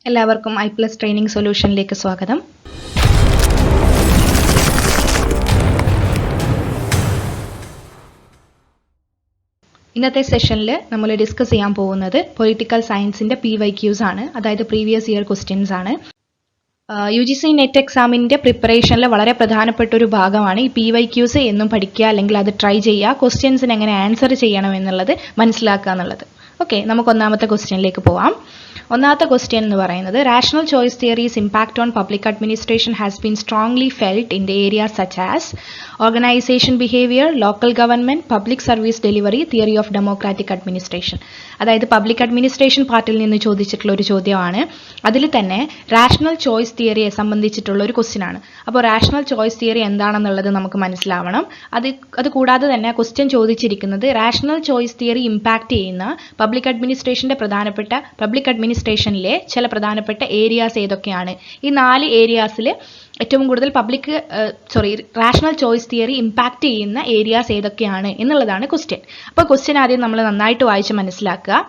എല്ലാവർക്കും I plus training സൊല്യൂഷനിലേക്ക് സ്വാഗതം. ഇന്നത്തെ സെഷനിൽ നമ്മൾ ഡിസ്കസ് ചെയ്യാൻ പോകുന്നത് പൊളിറ്റിക്കൽ സയൻസിന്റെ PYQs ആണ്, അതായത് പ്രീവിയസ് ഇയർ ക്വസ്റ്റ്യൻസ് ആണ്. UGC നെറ്റ് എക്സാമിന്റെ പ്രിപ്പറേഷനിൽ വളരെ പ്രധാനപ്പെട്ട ഒരു ഭാഗമാണ് ഈ PYQs എന്നും പഠിക്കുക, അല്ലെങ്കിൽ അത് ട്രൈ ചെയ്യുക, ക്വസ്റ്റ്യൻസിന് എങ്ങനെ ആൻസർ ചെയ്യണം എന്നുള്ളത് മനസ്സിലാക്കുക എന്നുള്ളത്. ഓക്കെ, നമുക്ക് ഒന്നാമത്തെ ക്വസ്റ്റ്യനിലേക്ക് പോവാം. ഒന്നാമത്തെ ക്വസ്റ്റ്യൻ എന്ന് പറയുന്നത് rational choice theory's impact on public administration has been strongly felt in the areas such as organization behavior, local government, public service delivery, theory of democratic administration. അതായത് പബ്ലിക് അഡ്മിനിസ്ട്രേഷൻ പാർട്ടിൽ നിന്ന് ചോദിച്ചിട്ടുള്ള ഒരു ചോദ്യമാണ്. അതിൽ തന്നെ റാഷണൽ ചോയ്സ് തിയറിയെ സംബന്ധിച്ചിട്ടുള്ള ഒരു ക്വസ്റ്റ്യൻ ആണ്. അപ്പോൾ റാഷണൽ ചോയ്സ് തിയറി എന്താണെന്നുള്ളത് നമുക്ക് മനസ്സിലാവണം. അത് കൂടാതെ തന്നെ ക്വസ്റ്റ്യൻ ചോദിച്ചിരിക്കുന്നത് റാഷണൽ ചോയ്സ് തിയറി ഇമ്പാക്ട് ചെയ്യുന്ന പബ്ലിക് അഡ്മിനിസ്ട്രേഷനിലെ ചില പ്രധാനപ്പെട്ട ഏരിയാസ് ഏതൊക്കെയാണ്. ഈ 4 ഏരിയാസിൽ ഏറ്റവും കൂടുതൽ റാഷണൽ ചോയ്സ് തിയറി ഇമ്പാക്ട് ചെയ്യുന്ന ഏരിയാസ് ഏതൊക്കെയാണ് എന്നുള്ളതാണ് ക്വസ്റ്റ്യൻ. അപ്പോൾ ക്വസ്റ്റ്യൻ ആദ്യം നമ്മൾ നന്നായിട്ട് വായിച്ച് മനസ്സിലാക്കുക.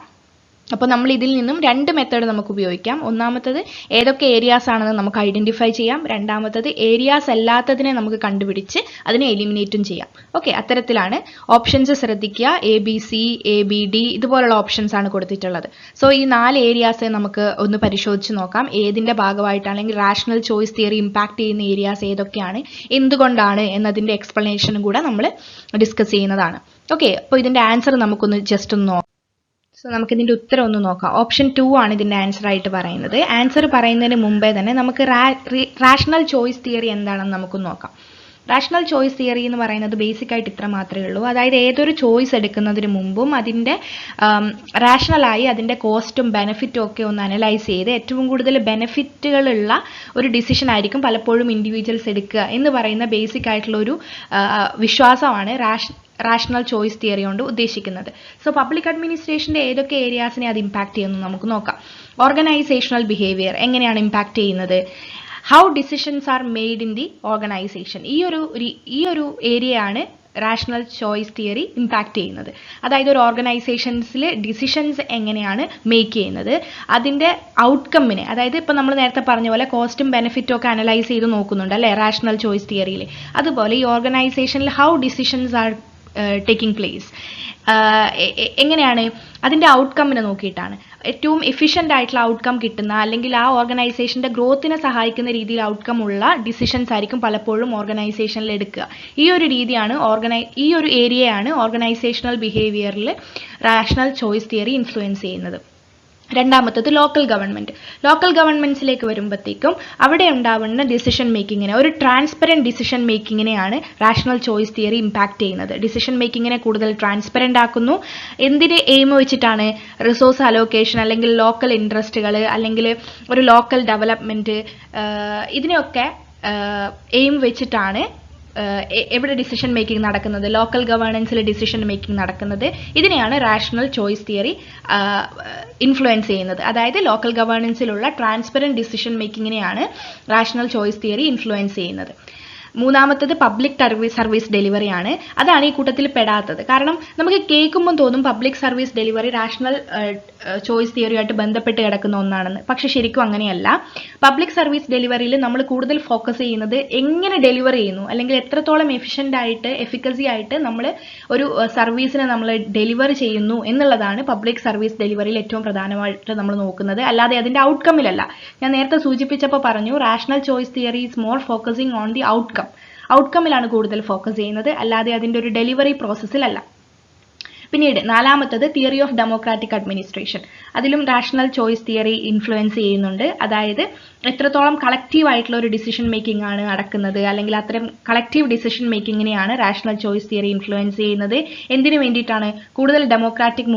അപ്പോൾ നമ്മൾ ഇതിൽ നിന്നും 2 മെത്തേഡ് നമുക്ക് ഉപയോഗിക്കാം. ഒന്നാമത്തത് ഏതൊക്കെ ഏരിയാസ് ആണെന്ന് നമുക്ക് ഐഡന്റിഫൈ ചെയ്യാം. രണ്ടാമത്തത് ഏരിയാസ് അല്ലാത്തതിനെ നമുക്ക് കണ്ടുപിടിച്ച് അതിനെ എലിമിനേറ്റും ചെയ്യാം. ഓക്കെ, അത്തരത്തിലാണ്. ഓപ്ഷൻസ് ശ്രദ്ധിക്കുക. ABC, ABD ഇതുപോലുള്ള ഓപ്ഷൻസ് ആണ് കൊടുത്തിട്ടുള്ളത്. സോ ഈ 4 ഏരിയാസ് നമുക്ക് ഒന്ന് പരിശോധിച്ച് നോക്കാം. ഏതിന്റെ ഭാഗമായിട്ടാണ്, അല്ലെങ്കിൽ റാഷണൽ ചോയ്സ് തിയറി ഇമ്പാക്ട് ചെയ്യുന്ന ഏരിയാസ് ഏതൊക്കെയാണ്, എന്തുകൊണ്ടാണ് എന്നതിന്റെ എക്സ്പ്ലനേഷനും കൂടെ നമ്മൾ ഡിസ്കസ് ചെയ്യുന്നതാണ്. ഓക്കെ, അപ്പോൾ ഇതിന്റെ ആൻസർ നമുക്കൊന്ന് ജസ്റ്റ് ഒന്ന് നോക്കാം. സോ നമുക്കിതിൻ്റെ ഉത്തരം ഒന്ന് നോക്കാം. ഓപ്ഷൻ 2 ആണ് ഇതിൻ്റെ ആൻസർ ആയിട്ട് പറയുന്നത്. ആൻസർ പറയുന്നതിന് മുമ്പേ തന്നെ നമുക്ക് റാഷണൽ ചോയ്സ് തിയറി എന്താണെന്ന് നമുക്ക് നോക്കാം. റാഷണൽ ചോയ്സ് തിയറി എന്ന് പറയുന്നത് ബേസിക് ആയിട്ട് ഇത്ര മാത്രമേ ഉള്ളൂ. അതായത് ഏതൊരു ചോയ്സ് എടുക്കുന്നതിന് മുമ്പും അതിൻ്റെ റാഷണലായി അതിൻ്റെ കോസ്റ്റും ബെനിഫിറ്റും ഒക്കെ ഒന്ന് അനലൈസ് ചെയ്ത് ഏറ്റവും കൂടുതൽ ബെനിഫിറ്റുകളുള്ള ഒരു ഡിസിഷൻ ആയിരിക്കും പലപ്പോഴും ഇൻഡിവിജ്വൽസ് എടുക്കുക എന്ന് പറയുന്ന ബേസിക് ആയിട്ടുള്ള ഒരു വിശ്വാസമാണ് റാഷണൽ ചോയ്സ് തിയറി കൊണ്ട് ഉദ്ദേശിക്കുന്നത്. സോ പബ്ലിക് അഡ്മിനിസ്ട്രേഷൻ്റെ ഏതൊക്കെ ഏരിയാസിനെ അത് ഇമ്പാക്ട് ചെയ്യുന്നു നമുക്ക് നോക്കാം. ഓർഗനൈസേഷണൽ ബിഹേവിയർ എങ്ങനെയാണ് ഇമ്പാക്ട് ചെയ്യുന്നത്? How decisions are made in the organisation, ഈ ഒരു ഏരിയയാണ് റാഷണൽ ചോയ്സ് തിയറി ഇമ്പാക്ട് ചെയ്യുന്നത്. അതായത് ഒരു ഓർഗനൈസേഷൻസിൽ ഡിസിഷൻസ് എങ്ങനെയാണ് മേക്ക് ചെയ്യുന്നത്, അതിൻ്റെ ഔട്ട്കമ്മിനെ, അതായത് ഇപ്പോൾ നമ്മൾ നേരത്തെ പറഞ്ഞ പോലെ കോസ്റ്റും ബെനിഫിറ്റും ഒക്കെ അനലൈസ് ചെയ്ത് നോക്കുന്നുണ്ട് അല്ലേ റാഷണൽ ചോയ്സ് തിയറിയിൽ. അതുപോലെ ഈ ഓർഗനൈസേഷനിൽ how decisions are taking place, എങ്ങനെയാണ് അതിൻ്റെ ഔട്ട്കമ്മിനെ നോക്കിയിട്ടാണ്. ഏറ്റവും എഫിഷ്യൻ്റ് ആയിട്ടുള്ള ഔട്ട്കം കിട്ടുന്ന, അല്ലെങ്കിൽ ആ ഓർഗനൈസേഷൻ്റെ ഗ്രോത്തിനെ സഹായിക്കുന്ന രീതിയിൽ ഔട്ട്കം ഉള്ള ഡിസിഷൻസ് ആയിരിക്കും പലപ്പോഴും ഓർഗനൈസേഷനിൽ എടുക്കുക. ഈ ഒരു ഏരിയയാണ് ഓർഗനൈസേഷണൽ ബിഹേവിയറിൽ റാഷണൽ ചോയ്സ് തിയറി ഇൻഫ്ലുവൻസ് ചെയ്യുന്നത്. രണ്ടാമത്തത് ലോക്കൽ ഗവൺമെന്റ്സിലേക്ക് വരുമ്പോഴത്തേക്കും അവിടെ ഉണ്ടാവുന്ന ഡിസിഷൻ മേക്കിങ്ങിനെ, ഒരു ട്രാൻസ്പെറൻറ്റ് ഡിസിഷൻ മേക്കിങ്ങിനെയാണ് റാഷണൽ ചോയ്സ് തിയറി ഇമ്പാക്ട് ചെയ്യുന്നത്. ഡിസിഷൻ മേക്കിങ്ങിനെ കൂടുതൽ ട്രാൻസ്പെറൻ്റ് ആക്കുന്നു. എന്തിന് എയിം വെച്ചിട്ടാണ്? റിസോഴ്സ് അലോക്കേഷൻ, അല്ലെങ്കിൽ ലോക്കൽ ഇൻട്രസ്റ്റുകൾ, അല്ലെങ്കിൽ ഒരു ലോക്കൽ ഡെവലപ്മെൻറ്റ്, ഇതിനെയൊക്കെ എയിം വെച്ചിട്ടാണ് എവിടെ ഡിസിഷൻ മേക്കിംഗ് നടക്കുന്നത്, ലോക്കൽ ഗവേണൻസിൽ ഡിസിഷൻ മേക്കിംഗ് നടക്കുന്നത്. ഇതിനെയാണ് റാഷണൽ ചോയ്സ് തിയറി ഇൻഫ്ലുവൻസ് ചെയ്യുന്നത്. അതായത് ലോക്കൽ ഗവേണൻസിലുള്ള ട്രാൻസ്പെറൻറ്റ് ഡിസിഷൻ മേക്കിങ്ങിനെയാണ് റാഷണൽ ചോയ്സ് തിയറി ഇൻഫ്ലുവൻസ് ചെയ്യുന്നത്. മൂന്നാമത്തത് പബ്ലിക് സർവീസ് ഡെലിവറി ആണ്. അതാണ് ഈ കൂട്ടത്തിൽ പെടാത്തത്. കാരണം നമുക്ക് കേൾക്കുമ്പോൾ തോന്നും public service delivery rational choice തിയറിയായിട്ട് ബന്ധപ്പെട്ട് കിടക്കുന്ന ഒന്നാണെന്ന്. പക്ഷെ ശരിക്കും അങ്ങനെയല്ല. പബ്ലിക് സർവീസ് ഡെലിവറിയിൽ നമ്മൾ കൂടുതൽ ഫോക്കസ് ചെയ്യുന്നത് എങ്ങനെ ഡെലിവർ ചെയ്യുന്നു, അല്ലെങ്കിൽ എത്രത്തോളം എഫിഷ്യൻ്റ് ആയിട്ട്, എഫിക്കസി ആയിട്ട് നമ്മൾ ഒരു സർവീസിനെ നമ്മൾ ഡെലിവർ ചെയ്യുന്നു എന്നുള്ളതാണ് പബ്ലിക് സർവീസ് ഡെലിവറിയിൽ ഏറ്റവും പ്രധാനമായിട്ട് നമ്മൾ നോക്കുന്നത്, അല്ലാതെ അതിൻ്റെ ഔട്ട്കമ്മിലല്ല. ഞാൻ നേരത്തെ സൂചിപ്പിച്ചപ്പോൾ പറഞ്ഞു rational choice theory is more focusing on the ഔട്ട്കമ്മിലാണ് കൂടുതൽ ഫോക്കസ് ചെയ്യുന്നത്, അല്ലാതെ അതിൻ്റെ ഒരു ഡെലിവറി പ്രോസസ്സിലല്ല. പിന്നീട് നാലാമത്തത് തിയറി ഓഫ് ഡെമോക്രാറ്റിക് അഡ്മിനിസ്ട്രേഷൻ. അതിലും റാഷണൽ ചോയ്സ് തിയറി ഇൻഫ്ലുവൻസ് ചെയ്യുന്നുണ്ട്. അതായത് എത്രത്തോളം കളക്റ്റീവ് ആയിട്ടുള്ള ഒരു ഡിസിഷൻ മേക്കിംഗ് ആണ് നടക്കുന്നത്, അല്ലെങ്കിൽ അത്തരം കളക്റ്റീവ് ഡിസിഷൻ മേക്കിങ്ങിനെയാണ് റാഷണൽ ചോയ്സ് തിയറി ഇൻഫ്ലുവൻസ് ചെയ്യുന്നത്. എന്തിനു വേണ്ടിയിട്ടാണ്? കൂടുതൽ ഡെമോക്രാറ്റിക്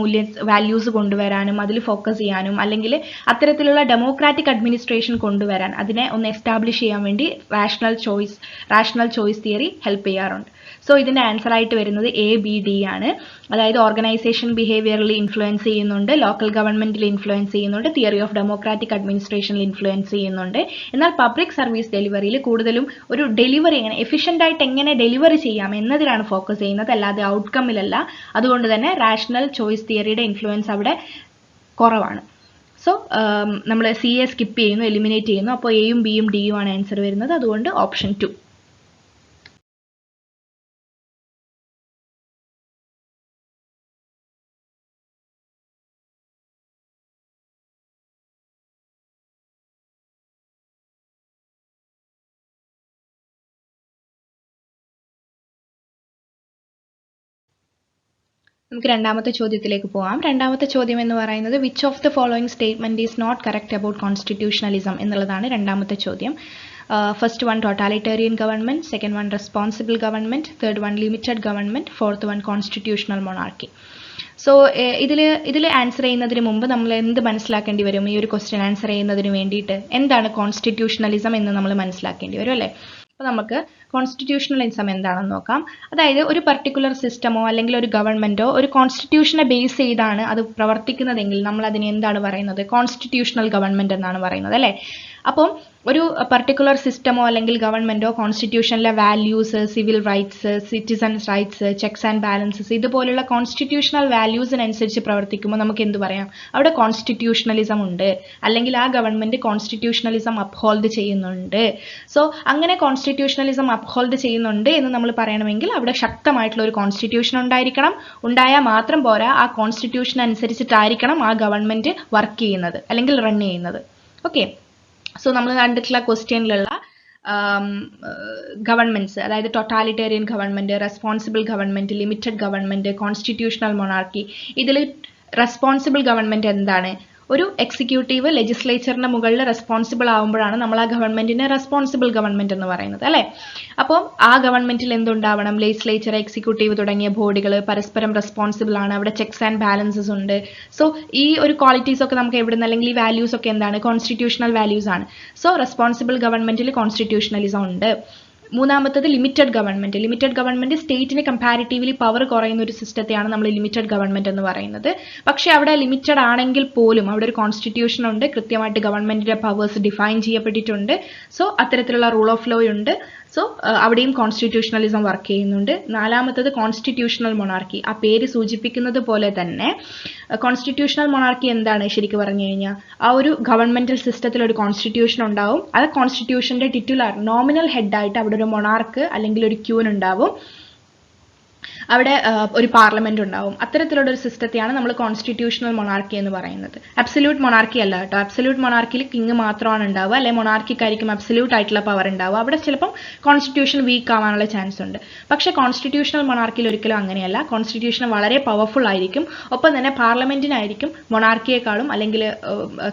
വാല്യൂസ് കൊണ്ടുവരാനും അതിൽ ഫോക്കസ് ചെയ്യാനും, അല്ലെങ്കിൽ അത്തരത്തിലുള്ള ഡെമോക്രാറ്റിക് അഡ്മിനിസ്ട്രേഷൻ കൊണ്ടുവരാൻ, അതിനെ ഒന്ന് എസ്റ്റാബ്ലിഷ് ചെയ്യാൻ വേണ്ടി റാഷണൽ ചോയ്സ് തിയറി ഹെൽപ്പ് ചെയ്യാറുണ്ട്. സോ ഇതിൻ്റെ ആൻസർ ആയിട്ട് വരുന്നത് ABD ആണ്. അതായത് ഓർഗനൈസേഷൻ ബിഹേവിയറിൽ ഇൻഫ്ലുവൻസ് ചെയ്യുന്നുണ്ട്, ലോക്കൽ ഗവൺമെന്റിൽ ഇൻഫ്ലുവൻസ് ചെയ്യുന്നുണ്ട്, തിയറി ഓഫ് ഡെമോക്രാറ്റിക് അഡ്മിനിസ്ട്രേഷനിൽ ഇൻഫ്ലുവൻസ് ചെയ്യുന്നുണ്ട്. എന്നാൽ പബ്ലിക് സർവീസ് ഡെലിവറിയിൽ കൂടുതലും ഒരു ഡെലിവറി എഫിഷ്യൻ്റ് ആയിട്ട് എങ്ങനെ ഡെലിവറി ചെയ്യാം എന്നതിലാണ് ഫോക്കസ് ചെയ്യുന്നത്, അല്ലാതെ ഔട്ട്കമ്മിലല്ല. അതുകൊണ്ട് തന്നെ റാഷണൽ ചോയ്സ് തിയറിയുടെ ഇൻഫ്ലുവൻസ് അവിടെ കുറവാണ്. സോ നമ്മൾ സി എ സ്കിപ്പ് ചെയ്യുന്നു, എലിമിനേറ്റ് ചെയ്യുന്നു. അപ്പോൾ എയും ബിയും ഡിയും ആണ് ആൻസർ വരുന്നത്. അതുകൊണ്ട് ഓപ്ഷൻ 2. നമുക്ക് രണ്ടാമത്തെ ചോദ്യത്തിലേക്ക് പോകാം. രണ്ടാമത്തെ ചോദ്യം എന്ന് പറയുന്നത് which of the following statement is not correct about constitutionalism എന്നുള്ളതാണ് രണ്ടാമത്തെ ചോദ്യം. First one totalitarian government, second one responsible government, third one limited government, fourth one constitutional monarchy. So ഇതിൽ ആൻസർ ചെയ്യുന്നതിന് മുമ്പ് നമ്മൾ എന്ത് മനസ്സിലാക്കേണ്ടി വരും? ഈ ഒരു ക്വസ്റ്റ്യൻ ആൻസർ ചെയ്യുന്നതിന് വേണ്ടിയിട്ട് എന്താണ് കോൺസ്റ്റിറ്റ്യൂഷണലിസം എന്ന് നമ്മൾ മനസ്സിലാക്കേണ്ടി വരും അല്ലേ? അപ്പോൾ നമുക്ക് കോൺസ്റ്റിറ്റ്യൂഷണലിസം എന്താണെന്ന് നോക്കാം. അതായത് ഒരു പർട്ടിക്കുലർ സിസ്റ്റമോ അല്ലെങ്കിൽ ഒരു ഗവൺമെന്റോ ഒരു കോൺസ്റ്റിറ്റ്യൂഷനെ ബേസ് ചെയ്താണ് അത് പ്രവർത്തിക്കുന്നതെങ്കിൽ നമ്മൾ അതിനെ എന്താണ് പറയുന്നത്? കോൺസ്റ്റിറ്റ്യൂഷണൽ ഗവൺമെന്റ് എന്നാണ് പറയുന്നത് അല്ലേ? അപ്പം ഒരു പർട്ടിക്കുലർ സിസ്റ്റമോ അല്ലെങ്കിൽ ഗവൺമെന്റോ കോൺസ്റ്റിറ്റ്യൂഷനിലെ values, civil rights, citizens rights, checks and balances ഇതുപോലുള്ള കോൺസ്റ്റിറ്റ്യൂഷണൽ വാല്യൂസിനനുസരിച്ച് പ്രവർത്തിക്കുമ്പോൾ നമുക്ക് എന്ത് പറയാം? അവിടെ കോൺസ്റ്റിറ്റ്യൂഷണലിസം ഉണ്ട്, അല്ലെങ്കിൽ ആ ഗവൺമെന്റ് കോൺസ്റ്റിറ്റ്യൂഷണലിസം അപ്ഹോൾഡ് ചെയ്യുന്നുണ്ട്. സോ അങ്ങനെ കോൺസ്റ്റിറ്റ്യൂഷണലിസം അപ്ഹോൾഡ് ചെയ്യുന്നുണ്ട് എന്ന് നമ്മൾ പറയണമെങ്കിൽ അവിടെ ശക്തമായിട്ടുള്ള ഒരു കോൺസ്റ്റിറ്റ്യൂഷൻ ഉണ്ടായിരിക്കണം. ഉണ്ടായാൽ മാത്രം പോരാ, ആ കോൺസ്റ്റിറ്റ്യൂഷൻ അനുസരിച്ചിട്ടായിരിക്കണം ആ ഗവൺമെന്റ് വർക്ക് ചെയ്യുന്നത് അല്ലെങ്കിൽ റൺ ചെയ്യുന്നത്. ഓക്കെ, സോ നമ്മൾ കണ്ടിട്ടുള്ള ക്വസ്റ്റ്യനിലുള്ള ഗവൺമെന്റ്സ്, അതായത് totalitarian government, responsible government, limited government, constitutional monarchy, ഇതിൽ റെസ്പോൺസിബിൾ ഗവൺമെന്റ് എന്താണ്? ഒരു എക്സിക്യൂട്ടീവ് ലെജിസ്ലേച്ചറിന്റെ മുകളിൽ റെസ്പോൺസിബിൾ ആവുമ്പോഴാണ് നമ്മൾ ആ ഗവൺമെന്റിനെ റെസ്പോൺസിബിൾ ഗവൺമെന്റ് എന്ന് പറയുന്നത് അല്ലേ? അപ്പോൾ ആ ഗവൺമെന്റിൽ എന്തുണ്ടാവണം? ലെജിസ്ലേച്ചർ, എക്സിക്യൂട്ടീവ് തുടങ്ങിയ ബോഡികൾ പരസ്പരം റെസ്പോൺസിബിൾ ആണ്. അവിടെ ചെക്സ് ആൻഡ് ബാലൻസസ് ഉണ്ട്. സോ ഈ ഒരു ക്വാളിറ്റീസ് ഒക്കെ നമുക്ക് എവിടെ നിന്ന്, അല്ലെങ്കിൽ ഈ വാല്യൂസ് ഒക്കെ എന്താണ്? കോൺസ്റ്റിറ്റ്യൂഷണൽ വാല്യൂസ് ആണ്. സോ റെസ്പോൺസിബിൾ ഗവൺമെന്റിൽ കോൺസ്റ്റിറ്റ്യൂഷണലിസം ഉണ്ട്. മൂന്നാമത്തത് ലിമിറ്റഡ് ഗവൺമെന്റ്. ലിമിറ്റഡ് ഗവൺമെന്റ് സ്റ്റേറ്റിന് കമ്പാരിറ്റീവ്ലി പവർ കുറയുന്ന ഒരു സിസ്റ്റത്തെയാണ് നമ്മൾ ലിമിറ്റഡ് ഗവൺമെന്റ് എന്ന് പറയുന്നത്. പക്ഷേ അവിടെ ലിമിറ്റഡ് ആണെങ്കിൽ പോലും അവിടെ ഒരു കോൺസ്റ്റിറ്റ്യൂഷൻ ഉണ്ട്, കൃത്യമായിട്ട് ഗവൺമെന്റിന്റെ പവേഴ്സ് ഡിഫൈൻ ചെയ്യപ്പെട്ടിട്ടുണ്ട്. സോ അത്തരത്തിലുള്ള റൂൾ ഓഫ് ലോ ഉണ്ട്. സോ അവിടെയും കോൺസ്റ്റിറ്റ്യൂഷണലിസം വർക്ക് ചെയ്യുന്നുണ്ട്. നാലാമത്തത് കോൺസ്റ്റിറ്റ്യൂഷണൽ മൊണാർക്കി. ആ പേര് സൂചിപ്പിക്കുന്നത് പോലെ തന്നെ കോൺസ്റ്റിറ്റ്യൂഷണൽ മൊണാർക്കി എന്താണ് ശരിക്കും പറഞ്ഞു കഴിഞ്ഞാൽ? ആ ഒരു ഗവൺമെന്റൽ സിസ്റ്റത്തിൽ ഒരു കോൺസ്റ്റിറ്റ്യൂഷൻ ഉണ്ടാവും. ആ കോൺസ്റ്റിറ്റ്യൂഷന്റെ ടിറ്റുലാർ നോമിനൽ ഹെഡായിട്ട് അവിടെ ഒരു മൊണാർക്ക് അല്ലെങ്കിൽ ഒരു ക്യൂൻ ഉണ്ടാവും. അവിടെ ഒരു പാർലമെന്റ് ഉണ്ടാവും. അത്തരത്തിലുള്ള ഒരു സിസ്റ്റത്തെയാണ് നമ്മൾ കോൺസ്റ്റിറ്റ്യൂഷണൽ മൊണാർക്കി എന്ന് പറയുന്നത്. അബ്സല്യൂട്ട് മൊണാർക്കി അല്ല കേട്ടോ. അബ്സല്യൂട്ട് മൊണാർക്കിയിൽ കിങ് മാത്രമാണ് ഉണ്ടാവുക, അല്ലെ മൊണാർക്കിക്കായിരിക്കും അബ്സല്യൂട്ട് ആയിട്ടുള്ള പവർ ഉണ്ടാവുക. അവിടെ ചിലപ്പം കോൺസ്റ്റിറ്റ്യൂഷൻ വീക്ക് ആവാനുള്ള ചാൻസ് ഉണ്ട്. പക്ഷേ കോൺസ്റ്റിറ്റ്യൂഷണൽ മൊണാർക്കിയിൽ ഒരിക്കലും അങ്ങനെയല്ല. കോൺസ്റ്റിറ്റ്യൂഷൻ വളരെ പവർഫുൾ ആയിരിക്കും. ഒപ്പം തന്നെ പാർലമെന്റിനായിരിക്കും മൊണാർക്കിയെക്കാളും അല്ലെങ്കിൽ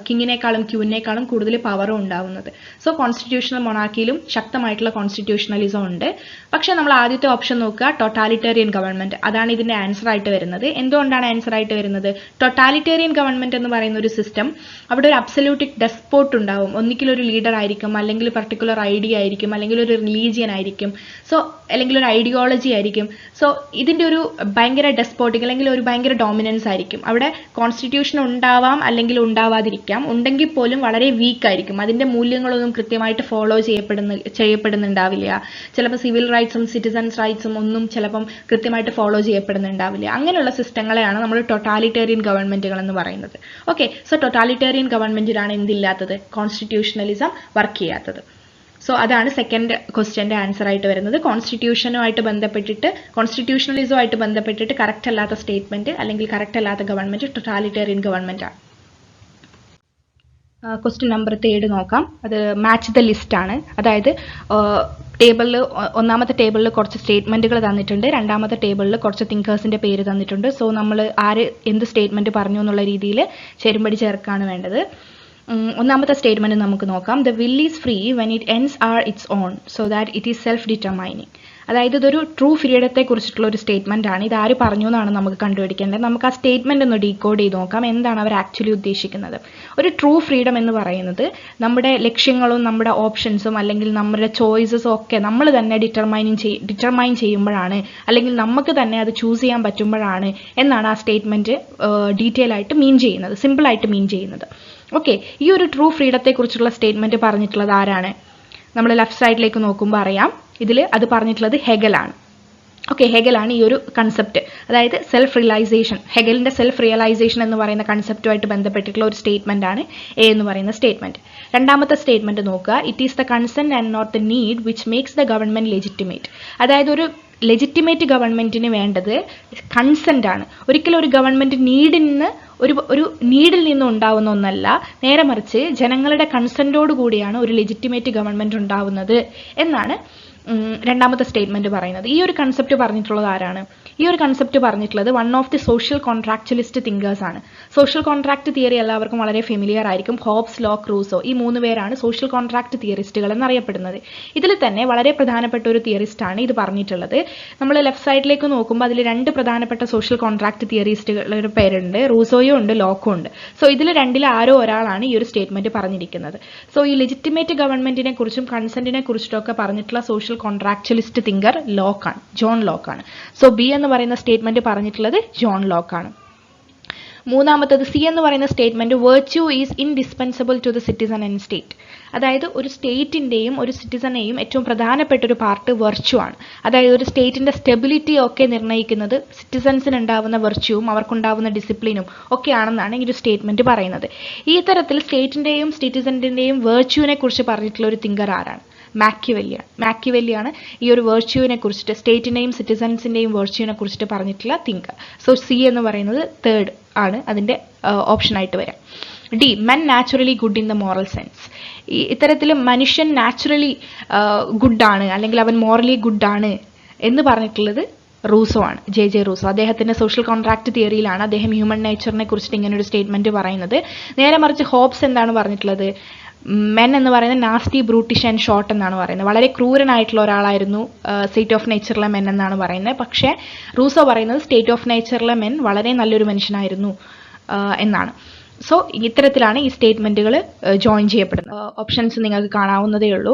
കിങ്ങിനേക്കാളും ക്യൂവിനേക്കാളും കൂടുതൽ പവറും ഉണ്ടാവുന്നത്. സോ കോൺസ്റ്റിറ്റ്യൂഷണൽ മൊണാർക്കിയിലും ശക്തമായിട്ടുള്ള കോൺസ്റ്റിറ്റ്യൂഷണലിസം ഉണ്ട്. പക്ഷേ നമ്മൾ ആദ്യത്തെ ഓപ്ഷൻ നോക്കുക, ടോട്ടാലിറ്റേറിയൻ ഗവൺമെന്റ്. അതാണ് ഇതിന്റെ ആൻസർ ആയിട്ട് വരുന്നത്. എന്തുകൊണ്ടാണ് ആൻസർ ആയിട്ട് വരുന്നത്? ടോട്ടാലിറ്റേറിയൻ ഗവൺമെന്റ് എന്ന് പറയുന്ന ഒരു സിസ്റ്റം, അവിടെ ഒരു അബ്സല്യൂട്ടിക് ഡെസ്പോട്ട് ഉണ്ടാവും. ഒന്നിക്കൽ ഒരു ലീഡർ ആയിരിക്കും, അല്ലെങ്കിൽ പർട്ടിക്കുലർ ഐഡിയ ആയിരിക്കും, അല്ലെങ്കിൽ ഒരു റിലീജിയൻ ആയിരിക്കും. സോ അല്ലെങ്കിൽ ഒരു ഐഡിയോളജി ആയിരിക്കും. സോ ഇതിന്റെ ഒരു ഭയങ്കര ഡെസ്പോട്ടിക് അല്ലെങ്കിൽ ഒരു ഭയങ്കര ഡോമിനൻസ് ആയിരിക്കും. അവിടെ കോൺസ്റ്റിറ്റ്യൂഷൻ ഉണ്ടാവാം അല്ലെങ്കിൽ ഉണ്ടാവാതിരിക്കാം. ഉണ്ടെങ്കിൽ പോലും വളരെ വീക്ക് ആയിരിക്കും. അതിന്റെ മൂല്യങ്ങളൊന്നും കൃത്യമായിട്ട് ഫോളോ ചെയ്യപ്പെടുന്നുണ്ടാവില്ല. ചിലപ്പോൾ സിവിൽ റൈറ്റ്സും സിറ്റിസൺസ് റൈറ്റ്സും ഒന്നും ചിലപ്പം കൃത്യമായിട്ട് ഫോളോ ചെയ്യപ്പെടുന്നുണ്ടാവില്ല. അങ്ങനെയുള്ള സിസ്റ്റങ്ങളെയാണ് നമ്മൾ ടോട്ടാലിറ്റേറിയൻ ഗവൺമെന്റുകൾ എന്ന് പറയുന്നത്. ഓക്കെ, സോ ടോട്ടാലിറ്റേറിയൻ ഗവൺമെന്റിലാണ് എന്തില്ലാത്തത്? കോൺസ്റ്റിറ്റ്യൂഷണലിസം വർക്ക് ചെയ്യാത്തത്. സോ അതാണ് സെക്കൻഡ് ക്വസ്റ്റ്യന്റെ ആൻസർ ആയിട്ട് വരുന്നത്. കോൺസ്റ്റിറ്റ്യൂഷനുമായിട്ട് ബന്ധപ്പെട്ടിട്ട്, കോൺസ്റ്റിറ്റ്യൂഷണലിസവുമായിട്ട് ബന്ധപ്പെട്ടിട്ട് കറക്റ്റ് അല്ലാത്ത സ്റ്റേറ്റ്മെന്റ് അല്ലെങ്കിൽ കറക്റ്റ് അല്ലാത്ത ഗവൺമെന്റ് ടോട്ടാലിറ്റേറിയൻ ഗവൺമെന്റ് ആണ്. ക്വസ്റ്റ്യൻ നമ്പർ 3 നോക്കാം. അത് മാച്ച് ദ ലിസ്റ്റ് ആണ്. അതായത് ടേബിളിൽ ഒന്നാമത്തെ ടേബിളിൽ കുറച്ച് സ്റ്റേറ്റ്മെന്റുകൾ തന്നിട്ടുണ്ട്, രണ്ടാമത്തെ ടേബിളിൽ കുറച്ച് തിങ്കേഴ്സിന്റെ പേര് തന്നിട്ടുണ്ട്. സോ നമ്മൾ ആര് എന്ത് സ്റ്റേറ്റ്മെന്റ് പറഞ്ഞു എന്നുള്ള രീതിയിൽ ചേരുംപടി ചേർക്കാണ് വേണ്ടത്. ഒന്നാമത്തെ സ്റ്റേറ്റ്മെന്റ് നമുക്ക് നോക്കാം. The will is free when it ends are its own so that it is self determining. അതായത് ഇതൊരു ട്രൂ ഫ്രീഡത്തെ കുറിച്ചിട്ടുള്ള ഒരു സ്റ്റേറ്റ്മെന്റ് ആണ്. ഇത് ആര് പറഞ്ഞു എന്നാണ് നമുക്ക് കണ്ടുപിടിക്കേണ്ടത്. നമുക്ക് ആ സ്റ്റേറ്റ്മെന്റ് ഒന്ന് ഡീകോഡ് ചെയ്ത് നോക്കാം. എന്താണ് അവർ ആക്ച്വലി ഉദ്ദേശിക്കുന്നത്? ഒരു ട്രൂ ഫ്രീഡം എന്ന് പറയുന്നത് നമ്മുടെ ലക്ഷ്യങ്ങളും നമ്മുടെ ഓപ്ഷൻസും അല്ലെങ്കിൽ നമ്മുടെ ചോയ്സസും ഒക്കെ നമ്മൾ തന്നെ ഡിറ്റർമൈൻ ചെയ്യുമ്പോഴാണ്, അല്ലെങ്കിൽ നമുക്ക് തന്നെ അത് ചൂസ് ചെയ്യാൻ പറ്റുമ്പോഴാണ് എന്നാണ് ആ സ്റ്റേറ്റ്മെന്റ് ഡീറ്റെയിൽ ആയിട്ട് മീൻ ചെയ്യുന്നത്, സിമ്പിൾ ആയിട്ട് മീൻ ചെയ്യുന്നത്. ഓക്കെ, ഈ ഒരു ട്രൂ ഫ്രീഡത്തെ കുറിച്ചുള്ള സ്റ്റേറ്റ്മെന്റ് പറഞ്ഞിട്ടുള്ളത് ആരാണ്? നമ്മൾ ലെഫ്റ്റ് സൈഡിലേക്ക് നോക്കുമ്പോൾ അറിയാം. ഇതിൽ അത് പറഞ്ഞിട്ടുള്ളത് ഹെഗലാണ്. ഓക്കെ, ഹെഗലാണ് ഈ ഒരു കൺസെപ്റ്റ്, അതായത് സെൽഫ് റിയലൈസേഷൻ, ഹെഗലിന്റെ സെൽഫ് റിയലൈസേഷൻ എന്ന് പറയുന്ന കൺസെപ്റ്റുമായിട്ട് ബന്ധപ്പെട്ടിട്ടുള്ള ഒരു സ്റ്റേറ്റ്മെന്റ് ആണ് എ എന്ന് പറയുന്ന സ്റ്റേറ്റ്മെന്റ്. രണ്ടാമത്തെ സ്റ്റേറ്റ്മെന്റ് നോക്കുക, it is the consent and not the need which makes the government legitimate. അതായത് ഒരു ലെജിറ്റിമേറ്റ് ഗവൺമെന്റിന് വേണ്ടത് കൺസെന്റ് ആണ്, ഒരിക്കലും ഒരു ഗവൺമെന്റ് ഒരു നീഡിൽ നിന്ന് ഉണ്ടാവുന്ന ഒന്നല്ല, നേരെ മറിച്ച് ജനങ്ങളുടെ കൺസെന്റോട് കൂടിയാണ് ഒരു ലെജിറ്റിമേറ്റ് ഗവൺമെന്റ് ഉണ്ടാവുന്നത് എന്നാണ് രണ്ടാമത്തെ സ്റ്റേറ്റ്മെന്റ് പറയുന്നത്. ഈ ഒരു കൺസെപ്റ്റ് പറഞ്ഞിട്ടുള്ളത് ആരാണ്? ഈ ഒരു കൺസെപ്റ്റ് പറഞ്ഞിട്ടുള്ളത് one of the social contractualist thinkers ആണ്. സോഷ്യൽ കോൺട്രാക്ട് തിയറി എല്ലാവർക്കും വളരെ ഫെമിലിയർ ആയിരിക്കും. ഹോബ്സ്, ലോക്ക്, റൂസോ, ഈ 3 പേരാണ് സോഷ്യൽ കോൺട്രാക്ട് തിയറിസ്റ്റുകൾ എന്നറിയപ്പെടുന്നത്. ഇതിൽ തന്നെ വളരെ പ്രധാനപ്പെട്ട ഒരു തിയറിസ്റ്റ് ആണ് ഇത് പറഞ്ഞിട്ടുള്ളത്. നമ്മൾ ലെഫ്റ്റ് സൈഡിലേക്ക് നോക്കുമ്പോൾ അതിൽ 2 പ്രധാനപ്പെട്ട സോഷ്യൽ കോൺട്രാക്ട് തിയറിസ്റ്റുകളുടെ പേരുണ്ട്, റൂസോയും ഉണ്ട്, ലോക്കും ഉണ്ട്. സോ ഇതിൽ രണ്ടിൽ ആരോ ഒരാളാണ് ഈ ഒരു സ്റ്റേറ്റ്മെന്റ് പറഞ്ഞിരിക്കുന്നത്. സോ ഈ ലെജിറ്റിമേറ്റ് ഗവൺമെന്റിനെ കുറിച്ചും കൺസെന്റിനെ കുറിച്ചിട്ടൊക്കെ പറഞ്ഞിട്ടുള്ള സോഷ്യൽ കോൺട്രാക്ച്വലിസ്റ്റ് തിങ്കർ ലോക്കാണ്, ജോൺ ലോക്കാണ്. സോ ബി എന്ന് പറയുന്ന സ്റ്റേറ്റ്മെന്റ് പറഞ്ഞിട്ടുള്ളത് ജോൺ ലോക്കാണ്. മൂന്നാമത്തത് സി എന്ന് പറയുന്ന statement, virtue is indispensable to the citizen and state. അതായത് ഒരു സ്റ്റേറ്റിന്റെയും ഒരു സിറ്റിസണെയും ഏറ്റവും പ്രധാനപ്പെട്ട ഒരു പാർട്ട് വെർച്യൂ ആണ്. അതായത് ഒരു സ്റ്റേറ്റിന്റെ സ്റ്റെബിലിറ്റി ഒക്കെ നിർണ്ണയിക്കുന്നത് സിറ്റിസൺസിന് ഉണ്ടാവുന്ന വെർച്യൂവും അവർക്കുണ്ടാവുന്ന ഡിസിപ്ലിനും ഒക്കെയാണെന്നാണ് ഈ ഒരു സ്റ്റേറ്റ്മെന്റ് പറയുന്നത്. ഈ തരത്തിൽ സ്റ്റേറ്റിന്റെയും സിറ്റിസണിന്റെയും വെർച്യൂവിനെ കുറിച്ച് പറഞ്ഞിട്ടുള്ള ഒരു തിങ്കർ ആരാണ്? മാക്കിവെല്ലിയാണ് ഈ ഒരു വെർച്യൂവിനെ കുറിച്ചിട്ട്, സ്റ്റേറ്റിന്റെയും സിറ്റിസൺസിന്റെയും വെർച്യൂവിനെ കുറിച്ചിട്ട് പറഞ്ഞിട്ടുള്ള തിങ്കർ. സോ സി എന്ന് പറയുന്നത് തേർഡ് ആണ് അതിന്റെ ഓപ്ഷൻ ആയിട്ട് വരാം. D, men naturally good in the moral sense. ഇത്തരത്തിൽ മനുഷ്യൻ നാച്ചുറലി ഗുഡാണ് അല്ലെങ്കിൽ അവൻ മോറലി ഗുഡാണ് എന്ന് പറഞ്ഞിട്ടുള്ളത് റൂസോ ആണ്, ജെ റൂസോ. അദ്ദേഹത്തിന്റെ സോഷ്യൽ കോൺട്രാക്ട് തിയറിയിലാണ് അദ്ദേഹം ഹ്യൂമൻ നേച്ചറിനെ കുറിച്ചിട്ട് ഇങ്ങനെ ഒരു സ്റ്റേറ്റ്മെന്റ് പറയുന്നത്. നേരെ മറിച്ച് ഹോബ്സ് എന്താണ് പറഞ്ഞിട്ടുള്ളത്? മെൻ എന്ന് പറയുന്നത് നാസ്റ്റി, ബ്രൂട്ടിഷ് ആൻഡ് ഷോർട്ട് എന്നാണ് പറയുന്നത്. വളരെ ക്രൂരനായിട്ടുള്ള ഒരാളായിരുന്നു സ്റ്റേറ്റ് ഓഫ് നേച്ചറിലെ മെൻ എന്നാണ് പറയുന്നത്. പക്ഷേ റൂസോ പറയുന്നത് സ്റ്റേറ്റ് ഓഫ് നേച്ചറിലെ മെൻ വളരെ നല്ലൊരു മനുഷ്യനായിരുന്നു എന്നാണ്. സോ ഇത്തരത്തിലാണ് ഈ സ്റ്റേറ്റ്മെന്റുകൾ ജോയിൻ ചെയ്യപ്പെടുന്നത്. ഓപ്ഷൻസ് നിങ്ങൾക്ക് കാണാവുന്നതേ ഉള്ളൂ.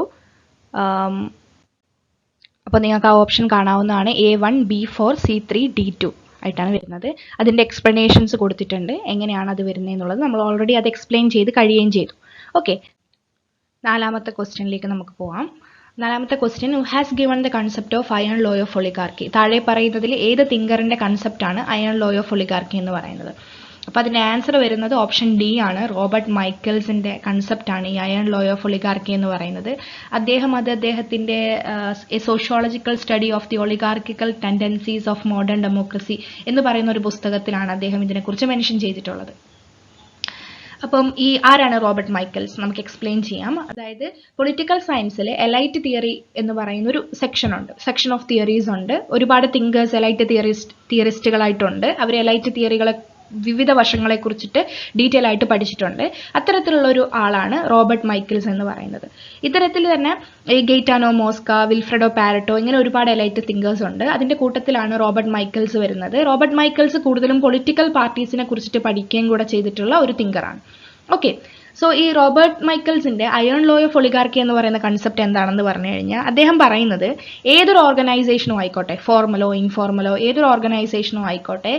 അപ്പോൾ നിങ്ങൾക്ക് ആ ഓപ്ഷൻ കാണാവുന്നതാണ്. A1, B4, C3, D2 ആയിട്ടാണ് വരുന്നത്. അതിൻ്റെ എക്സ്പ്ലനേഷൻസ് കൊടുത്തിട്ടുണ്ട്, എങ്ങനെയാണ് അത് വരുന്നത് എന്നുള്ളത് നമ്മൾ ഓൾറെഡി അത് എക്സ്പ്ലെയിൻ ചെയ്ത് കഴിയുകയും ചെയ്തു. ഓക്കെ, നാലാമത്തെ ക്വസ്റ്റ്യനിലേക്ക് നമുക്ക് പോവാം. നാലാമത്തെ question, who has given the concept of iron law of oligarchy. താഴെ പറയുന്നതിൽ ഏത് തിങ്കറിന്റെ കൺസെപ്റ്റാണ് അയൺ ലോ ഓഫ് ഒളിഗാർക്കി എന്ന് പറയുന്നത്? അപ്പോൾ അതിന്റെ ആൻസർ വരുന്നത് ഓപ്ഷൻ ഡി ആണ്. റോബർട്ട് മൈക്കിൾസിന്റെ കൺസെപ്റ്റ് ആണ് ഈ അയൺ ലോ ഓഫ് ഒളിഗാർക്കി എന്ന് പറയുന്നത്. അദ്ദേഹത്തിന്റെ sociological study of the oligarchical tendencies of modern democracy എന്ന് പറയുന്ന ഒരു പുസ്തകത്തിലാണ് അദ്ദേഹം ഇതിനെക്കുറിച്ച് മെൻഷൻ ചെയ്തിട്ടുള്ളത്. അപ്പം ആരാണ് റോബർട്ട് മൈക്കിൾസ്? നമുക്ക് എക്സ്പ്ലെയിൻ ചെയ്യാം. അതായത് പൊളിറ്റിക്കൽ സയൻസിൽ എലൈറ്റ് തിയറി എന്ന് പറയുന്ന ഒരു സെക്ഷൻ ഉണ്ട്, സെക്ഷൻ ഓഫ് തിയറീസ് ഉണ്ട്. ഒരുപാട് തിങ്കേഴ്സ് എലൈറ്റ് തിയറിസ്റ്റുകളായിട്ടുണ്ട്. അവർ എലൈറ്റ് തിയറികളെ വിവിധ വശങ്ങളെ കുറിച്ചിട്ട് ഡീറ്റെയിൽ ആയിട്ട് പഠിച്ചിട്ടുണ്ട്. അത്തരത്തിലുള്ള ഒരു ആളാണ് റോബർട്ട് മൈക്കിൾസ് എന്ന് പറയുന്നത്. ഇത്തരത്തിൽ തന്നെ ഗെയ്റ്റാനോ മോസ്ക, വിൽഫ്രെഡോ പാരറ്റോ, ഇങ്ങനെ ഒരുപാട് എലൈറ്റ് തിങ്കേഴ്സ് ഉണ്ട്. അതിന്റെ കൂട്ടത്തിലാണ് റോബർട്ട് മൈക്കിൾസ് വരുന്നത്. റോബർട്ട് മൈക്കിൾസ് കൂടുതലും പൊളിറ്റിക്കൽ പാർട്ടീസിനെ കുറിച്ചിട്ട് പഠിക്കുകയും കൂടെ ചെയ്തിട്ടുള്ള ഒരു തിങ്കറാണ്. ഓക്കെ, സോ ഈ റോബർട്ട് മൈക്കിൾസിന്റെ അയൺ ലോ ഓഫ് ഒളിഗാർക്കി എന്ന് പറയുന്ന കൺസെപ്റ്റ് എന്താണെന്ന് പറഞ്ഞു കഴിഞ്ഞാൽ, അദ്ദേഹം പറയുന്നത് ഏതൊരു ഓർഗനൈസേഷനും ആയിക്കോട്ടെ, ഫോർമലോ ഇൻഫോർമലോ ഏതൊരു ഓർഗനൈസേഷനും ആയിക്കോട്ടെ,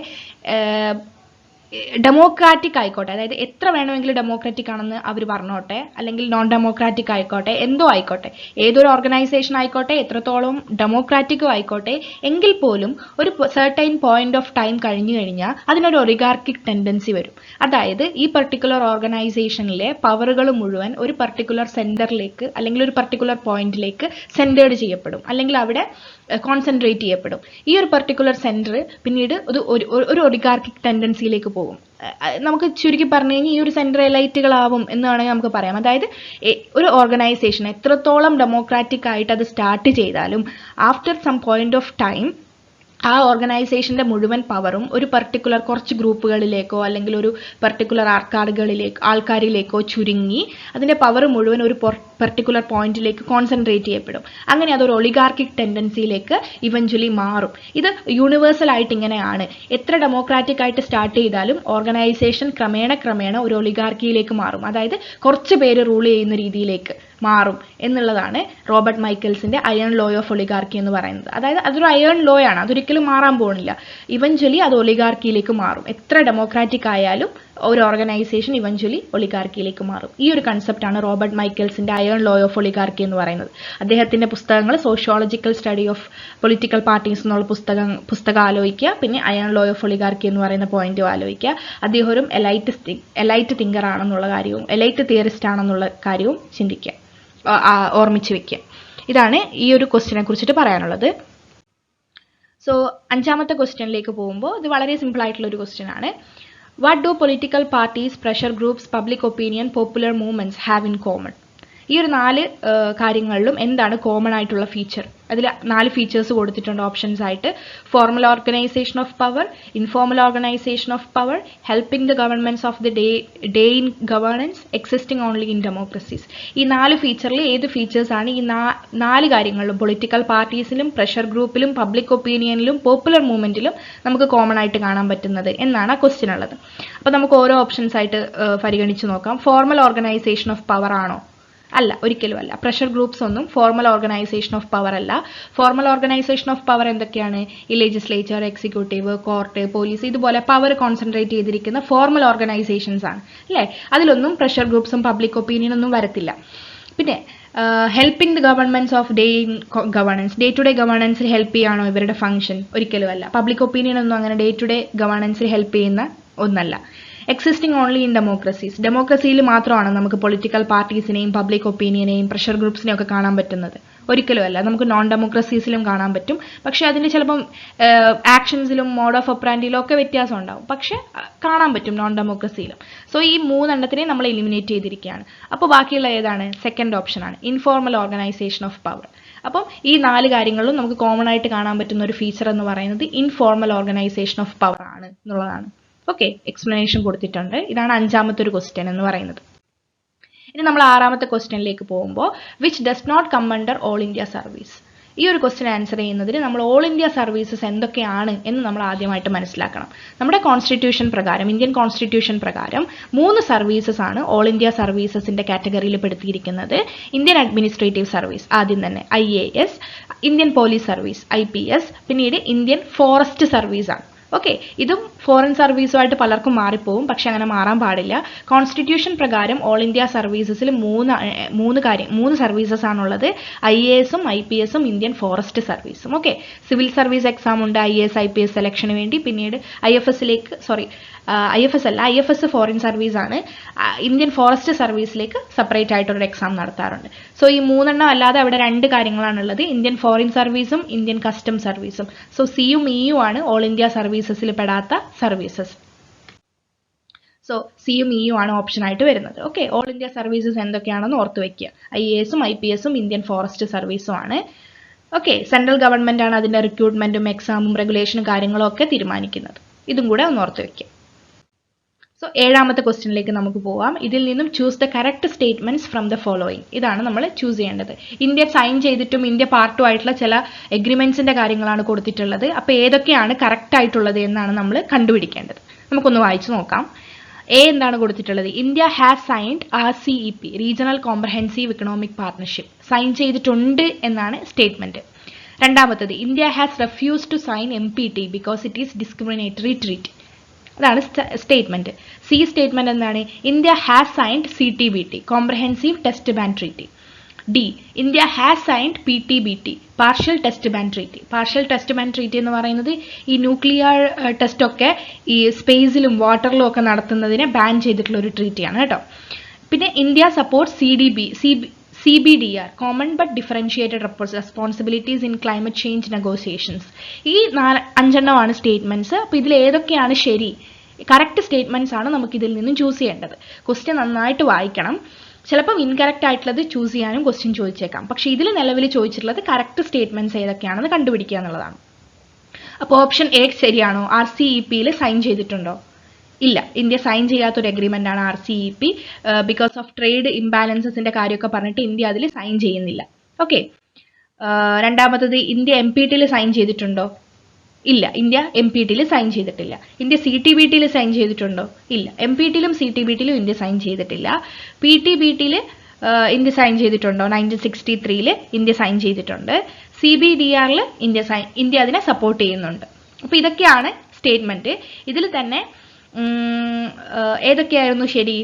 ഡെമോക്രാറ്റിക് ആയിക്കോട്ടെ, അതായത് എത്ര വേണമെങ്കിലും ഡെമോക്രാറ്റിക് ആണെന്ന് അവർ പറഞ്ഞോട്ടെ, അല്ലെങ്കിൽ നോൺ ഡെമോക്രാറ്റിക് ആയിക്കോട്ടെ, എന്തോ ആയിക്കോട്ടെ, ഏതൊരു ഓർഗനൈസേഷൻ ആയിക്കോട്ടെ, എത്രത്തോളം ഡെമോക്രാറ്റിക്കും ആയിക്കോട്ടെ, എങ്കിൽ പോലും ഒരു സെർട്ടൈൻ പോയിന്റ് ഓഫ് ടൈം കഴിഞ്ഞു കഴിഞ്ഞാൽ അതിനൊരു ഒളിഗാർക്കിക് ടെൻഡൻസി വരും. അതായത് ഈ പർട്ടിക്കുലർ ഓർഗനൈസേഷനിലെ പവറുകൾ മുഴുവൻ ഒരു പർട്ടിക്കുലർ സെന്ററിലേക്ക് അല്ലെങ്കിൽ ഒരു പർട്ടിക്കുലർ പോയിന്റിലേക്ക് സെന്റേർഡ് ചെയ്യപ്പെടും, അല്ലെങ്കിൽ അവിടെ കോൺസെൻട്രേറ്റ് ചെയ്യപ്പെടും. ഈ ഒരു പർട്ടിക്കുലർ സെന്റർ പിന്നീട് ഒരു ഒളിഗാർക്കിക് ടെൻഡൻസിയിലേക്ക് പോകും. നമുക്ക് ചുരുക്കി പറഞ്ഞു കഴിഞ്ഞാൽ ഈ ഒരു സെന്റർ എലൈറ്റുകളാവും എന്ന് വേണമെങ്കിൽ നമുക്ക് പറയാം. അതായത് ഒരു ഓർഗനൈസേഷൻ എത്രത്തോളം ഡെമോക്രാറ്റിക് ആയിട്ട് അത് സ്റ്റാർട്ട് ചെയ്താലും after some point of time ആ ഓർഗനൈസേഷന്റെ മുഴുവൻ പവറും ഒരു പർട്ടിക്കുലർ കുറച്ച് ഗ്രൂപ്പുകളിലേക്കോ അല്ലെങ്കിൽ ഒരു പർട്ടിക്കുലർ ആൾക്കാരിലേക്കോ ചുരുങ്ങി അതിന്റെ പവർ മുഴുവൻ ഒരു പർട്ടിക്കുലർ പോയിന്റിലേക്ക് കോൺസെൻട്രേറ്റ് ചെയ്യപ്പെടും. അങ്ങനെ അതൊരു ഒളിഗാർക്കിക് ടെൻഡൻസിയിലേക്ക് ഇവഞ്ച്വലി മാറും. ഇത് യൂണിവേഴ്സൽ ആയിട്ട് ഇങ്ങനെയാണ്. എത്ര ഡെമോക്രാറ്റിക് ആയിട്ട് സ്റ്റാർട്ട് ചെയ്താലും ഓർഗനൈസേഷൻ ക്രമേണ ഒരു ഒളിഗാർക്കിയിലേക്ക് മാറും. അതായത് കുറച്ച് പേര് റൂൾ ചെയ്യുന്ന രീതിയിലേക്ക് മാറും എന്നുള്ളതാണ് റോബർട്ട് മൈക്കിൾസിന്റെ അയൺ ലോ ഓഫ് ഒളിഗാർക്കി എന്ന് പറയുന്നത്. അതായത് അതൊരു അയൺ ലോ ആണ്, അതൊരിക്കലും മാറാൻ പോകുന്നില്ല. ഇവഞ്ച്വലി അത് ഒളിഗാർക്കിയിലേക്ക് മാറും. എത്ര ഡെമോക്രാറ്റിക് ആയാലും ഒരു ഓർഗനൈസേഷൻ ഇവഞ്ച്വലി ഒളിഗാർക്കിയിലേക്ക് മാറും. ഈ ഒരു കൺസെപ്റ്റാണ് റോബർട്ട് മൈക്കൽസിന്റെ അയൺ ലോ ഓഫ് ഒളിഗാർക്കി എന്ന് പറയുന്നത്. അദ്ദേഹത്തിന്റെ പുസ്തകങ്ങൾ sociological study of political parties എന്നുള്ള പുസ്തകം ആലോചിക്കുക, പിന്നെ അയൺ ലോ ഓഫ് ഒളിഗാർക്കി എന്ന് പറയുന്ന പോയിന്റും ആലോചിക്കുക. അദ്ദേഹം ഒരു എലൈറ്റ് തിങ്കർ ആണെന്നുള്ള കാര്യവും എലൈറ്റ് തിയറിസ്റ്റ് ആണെന്നുള്ള കാര്യവും ചിന്തിക്കുക, ഓർമ്മിച്ച് വെക്കുക. ഇതാണ് ഈ ഒരു ക്വസ്റ്റിനെ കുറിച്ചിട്ട് പറയാനുള്ളത്. സോ 5ാമത്തെ ക്വസ്റ്റ്യനിലേക്ക് പോകുമ്പോൾ ഇത് വളരെ സിമ്പിൾ ആയിട്ടുള്ള ഒരു ക്വസ്റ്റ്യൻ ആണ്. What do political parties, pressure groups, public opinion, popular movements have in common? ഈ ഒരു 4 കാര്യങ്ങളിലും എന്താണ് കോമൺ ആയിട്ടുള്ള ഫീച്ചർ? അതിൽ 4 ഫീച്ചേഴ്സ് കൊടുത്തിട്ടുണ്ട് ഓപ്ഷൻസ് ആയിട്ട്. Formal organisation of power, informal organisation of power, helping the governments of the day in governance, existing only in democracies. ഈ 4 ഫീച്ചറിൽ ഏത് ഫീച്ചേഴ്സ് ആണ് ഈ 4 കാര്യങ്ങളിലും പൊളിറ്റിക്കൽ പാർട്ടീസിലും പ്രഷർ ഗ്രൂപ്പിലും പബ്ലിക് ഒപ്പീനിയനിലും പോപ്പുലർ മൂവ്മെന്റിലും നമുക്ക് കോമൺ ആയിട്ട് കാണാൻ പറ്റുന്നത് എന്നാണ് ആ ക്വസ്റ്റ്യൻ ഉള്ളത്. അപ്പോൾ നമുക്ക് ഓരോ ഓപ്ഷൻസ് ആയിട്ട് പരിഗണിച്ച് നോക്കാം. ഫോർമൽ ഓർഗനൈസേഷൻ ഓഫ് പവർ ആണോ? അല്ല, ഒരിക്കലും അല്ല. പ്രഷർ ഗ്രൂപ്പ്സ് ഒന്നും ഫോർമൽ ഓർഗനൈസേഷൻ ഓഫ് പവർ അല്ല. ഫോർമൽ ഓർഗനൈസേഷൻ ഓഫ് പവർ എന്തൊക്കെയാണ്? ഈ ലെജിസ്ലേച്ചർ, എക്സിക്യൂട്ടീവ്, കോർട്ട്, പോലീസ്, ഇതുപോലെ പവർ കോൺസെൻട്രേറ്റ് ചെയ്തിരിക്കുന്ന ഫോർമൽ ഓർഗനൈസേഷൻസ് ആണ് അല്ലേ? അതിലൊന്നും പ്രഷർ ഗ്രൂപ്പ്സും പബ്ലിക് ഒപ്പീനിയൻ ഒന്നും വരത്തില്ല. പിന്നെ helping the governments of day in governance, day to day ഗവേണൻസിൽ ഹെൽപ്പ് ചെയ്യാണോ ഇവരുടെ ഫംഗ്ഷൻ? ഒരിക്കലും അല്ല. പബ്ലിക് ഒപ്പീനിയൻ ഒന്നും അങ്ങനെ ഡേ ടു ഡേ ഗവേണൻസിൽ ഹെൽപ്പ് ചെയ്യുന്ന ഒന്നല്ല. എക്സിസ്റ്റിംഗ് ഓൺലി ഇൻ ഡെമോക്രസീസ്, ഡെമോക്രസിയിൽ മാത്രമാണ് നമുക്ക് പൊളിറ്റിക്കൽ പാർട്ടീസിനെയും പബ്ലിക് ഒപ്പീനിയനെയും പ്രഷർ ഗ്രൂപ്പ്സിനെയും ഒക്കെ കാണാൻ പറ്റുന്നത്. ഒരിക്കലും അല്ല. നമുക്ക് നോൺ ഡെമോക്രസീസിലും കാണാൻ പറ്റും. പക്ഷെ അതിന് ചിലപ്പം ആക്ഷൻസിലും മോഡ് ഓഫ് ഒപ്രാൻഡിലും ഒക്കെ വ്യത്യാസം ഉണ്ടാവും. പക്ഷെ കാണാൻ പറ്റും നോൺ ഡെമോക്രസിയിലും. സോ ഈ 3 എണ്ണത്തിനെ നമ്മൾ എലിമിനേറ്റ് ചെയ്തിരിക്കുകയാണ്. അപ്പോൾ ബാക്കിയുള്ള ഏതാണ്? സെക്കൻഡ് ഓപ്ഷൻ ആണ്, ഇൻഫോർമൽ ഓർഗനൈസേഷൻ ഓഫ് പവർ. അപ്പം ഈ 4 കാര്യങ്ങളിലും നമുക്ക് കോമൺ ആയിട്ട് കാണാൻ പറ്റുന്ന ഒരു ഫീച്ചർ എന്ന് പറയുന്നത് ഇൻഫോർമൽ ഓർഗനൈസേഷൻ ഓഫ് പവർ ആണ് എന്നുള്ളതാണ്. ഓക്കെ, എക്സ്പ്ലനേഷൻ കൊടുത്തിട്ടുണ്ട്. ഇതാണ് 5ാമത്തെ ഒരു ക്വസ്റ്റ്യൻ എന്ന് പറയുന്നത്. ഇനി നമ്മൾ 6ാമത്തെ ക്വസ്റ്റ്യനിലേക്ക് പോകുമ്പോൾ which does not come under all India service. ഈ ഒരു ക്വസ്റ്റ്യൻ ആൻസർ ചെയ്യുന്നതിന് നമ്മൾ ഓൾ ഇന്ത്യ സർവീസസ് എന്തൊക്കെയാണ് എന്ന് നമ്മൾ ആദ്യമായിട്ട് മനസ്സിലാക്കണം. നമ്മുടെ കോൺസ്റ്റിറ്റ്യൂഷൻ പ്രകാരം, ഇന്ത്യൻ കോൺസ്റ്റിറ്റ്യൂഷൻ പ്രകാരം 3 സർവീസസ് ആണ് ഓൾ ഇന്ത്യ സർവീസസിന്റെ കാറ്റഗറിയിൽ പെടുത്തിയിരിക്കുന്നത്. ഇന്ത്യൻ അഡ്മിനിസ്ട്രേറ്റീവ് സർവീസ് ആദ്യം തന്നെ, IAS, Indian police service IPS, പിന്നീട് ഇന്ത്യൻ ഫോറസ്റ്റ് സർവീസ് ആണ്. ഓക്കെ, ഇതും ഫോറിൻ സർവീസുമായിട്ട് പലർക്കും മാറിപ്പോവും. പക്ഷെ അങ്ങനെ മാറാൻ പാടില്ല. കോൺസ്റ്റിറ്റ്യൂഷൻ പ്രകാരം ഓൾ ഇന്ത്യ സർവീസസിൽ 3 സർവീസസ് ആണുള്ളത്. IAS-ഉം IPS-ഉം ഇന്ത്യൻ ഫോറസ്റ്റ് സർവീസും. ഓക്കെ, സിവിൽ സർവീസ് എക്സാം ഉണ്ട് IAS IPS സെലക്ഷന് വേണ്ടി. പിന്നീട് IFS ഫോറിൻ സർവീസ് ആണ്. ഇന്ത്യൻ ഫോറസ്റ്റ് സർവീസിലേക്ക് സെപ്പറേറ്റ് ആയിട്ടൊരു എക്സാം നടത്താറുണ്ട്. സോ ഈ 3 എണ്ണം അല്ലാതെ അവിടെ 2 കാര്യങ്ങളാണുള്ളത്, ഇന്ത്യൻ ഫോറിൻ സർവീസും ഇന്ത്യൻ കസ്റ്റം സർവീസും. സോ സിയും ഇയും ആണ് ഓൾ ഇന്ത്യ സർവീസസിൽ പെടാത്ത സർവീസസ്. സോ സിയും ഇയും ആണ് ഓപ്ഷൻ ആയിട്ട് വരുന്നത്. ഓക്കെ, ഓൾ ഇന്ത്യ സർവീസസ് എന്തൊക്കെയാണെന്ന് ഓർത്ത് വെക്കുക. IAS-ഉം IPS-ഉം ഇന്ത്യൻ ഫോറസ്റ്റ് സർവീസും ആണ്. ഓക്കെ, സെൻട്രൽ ഗവൺമെന്റ് ആണ് അതിന്റെ റിക്രൂട്ട്മെന്റും എക്സാമും റെഗുലേഷനും കാര്യങ്ങളും ഒക്കെ തീരുമാനിക്കുന്നത്. ഇതും കൂടെ ഒന്ന് ഓർത്ത് വെക്കുക. സോ 7ാമത്തെ ക്വസ്റ്റ്യനിലേക്ക് നമുക്ക് പോവാം. ഇതിൽ നിന്നും choose the correct statements from the following. ഇതാണ് നമ്മൾ ചൂസ് ചെയ്യേണ്ടത്. ഇന്ത്യ സൈൻ ചെയ്തിട്ടും ഇന്ത്യ പാർട്ടും ആയിട്ടുള്ള ചില എഗ്രിമെന്റ്സിന്റെ കാര്യങ്ങളാണ് കൊടുത്തിട്ടുള്ളത്. അപ്പോൾ ഏതൊക്കെയാണ് കറക്റ്റ് ആയിട്ടുള്ളത് എന്നാണ് നമ്മൾ കണ്ടുപിടിക്കേണ്ടത്. നമുക്കൊന്ന് വായിച്ചു നോക്കാം. എന്താണ് കൊടുത്തിട്ടുള്ളത്? India has signed RCEP, regional comprehensive economic partnership, sign ചെയ്തിട്ടുണ്ട് എന്നാണ് സ്റ്റേറ്റ്മെന്റ്. രണ്ടാമത്തത്, India has refuse to sign MPT because it is discriminatory treat. അതാണ് സ്റ്റേറ്റ്മെന്റ്. സി സ്റ്റേറ്റ്മെന്റ് എന്താണ്? India has signed CTBT, comprehensive test ban treaty. D, India has signed PTBT, partial test ban treaty. Partial test ban treaty എന്ന് പറയുന്നത് ഈ nuclear test ഒക്കെ ഈ സ്പേസിലും വാട്ടറിലും ഒക്കെ നടത്തുന്നതിനെ ban ചെയ്തിട്ടുള്ള ഒരു ട്രീറ്റിയാണ് കേട്ടോ. പിന്നെ India support CBDR, common but differentiated responsibilities in climate change negotiations. ഈ 5 സ്റ്റേറ്റ്മെന്റ്സ്. അപ്പോൾ ഇതിൽ ഏതൊക്കെയാണ് ശരി? കറക്റ്റ് സ്റ്റേറ്റ്മെന്റ്സ് ആണ് നമുക്ക് ഇതിൽ നിന്നും ചൂസ് ചെയ്യേണ്ടത്. ക്വസ്റ്റ്യൻ നന്നായിട്ട് വായിക്കണം. ചിലപ്പോൾ ഇൻകറക്റ്റ് ആയിട്ടുള്ളത് ചൂസ് ചെയ്യാനും ക്വസ്റ്റ്യൻ ചോദിച്ചേക്കാം. പക്ഷെ ഇതിൽ നിലവിൽ ചോദിച്ചിട്ടുള്ളത് കറക്റ്റ് സ്റ്റേറ്റ്മെന്റ്സ് ഏതൊക്കെയാണെന്ന് കണ്ടുപിടിക്കുക എന്നുള്ളതാണ്. അപ്പോൾ ഓപ്ഷൻ എ ശരിയാണോ? RCEP-യിൽ സൈൻ ചെയ്തിട്ടുണ്ടോ? ഇല്ല, ഇന്ത്യ സൈൻ ചെയ്യാത്തൊരു അഗ്രിമെന്റ് ആണ് RCEP. ബിക്കോസ് ഓഫ് ട്രേഡ് ഇംബാലൻസസിന്റെ കാര്യമൊക്കെ പറഞ്ഞിട്ട് ഇന്ത്യ അതിൽ സൈൻ ചെയ്യുന്നില്ല. ഓക്കെ, രണ്ടാമത്തത്, ഇന്ത്യ MPT-യിൽ സൈൻ ചെയ്തിട്ടുണ്ടോ? ഇല്ല, ഇന്ത്യ MPT-യിൽ സൈൻ ചെയ്തിട്ടില്ല. ഇന്ത്യ CTBT-യിൽ സൈൻ ചെയ്തിട്ടുണ്ടോ? ഇല്ല, MPT-ലും CTBT-ലും ഇന്ത്യ സൈൻ ചെയ്തിട്ടില്ല. PTBT-യിൽ ഇന്ത്യ സൈൻ ചെയ്തിട്ടുണ്ടോ? 1963-ൽ ഇന്ത്യ സൈൻ ചെയ്തിട്ടുണ്ട്. CBDR-ൽ ഇന്ത്യ അതിനെ സപ്പോർട്ട് ചെയ്യുന്നുണ്ട്. അപ്പോൾ ഇതൊക്കെയാണ് സ്റ്റേറ്റ്മെന്റ്. ഇതിൽ തന്നെ ഏതൊക്കെയായിരുന്നു ശരി?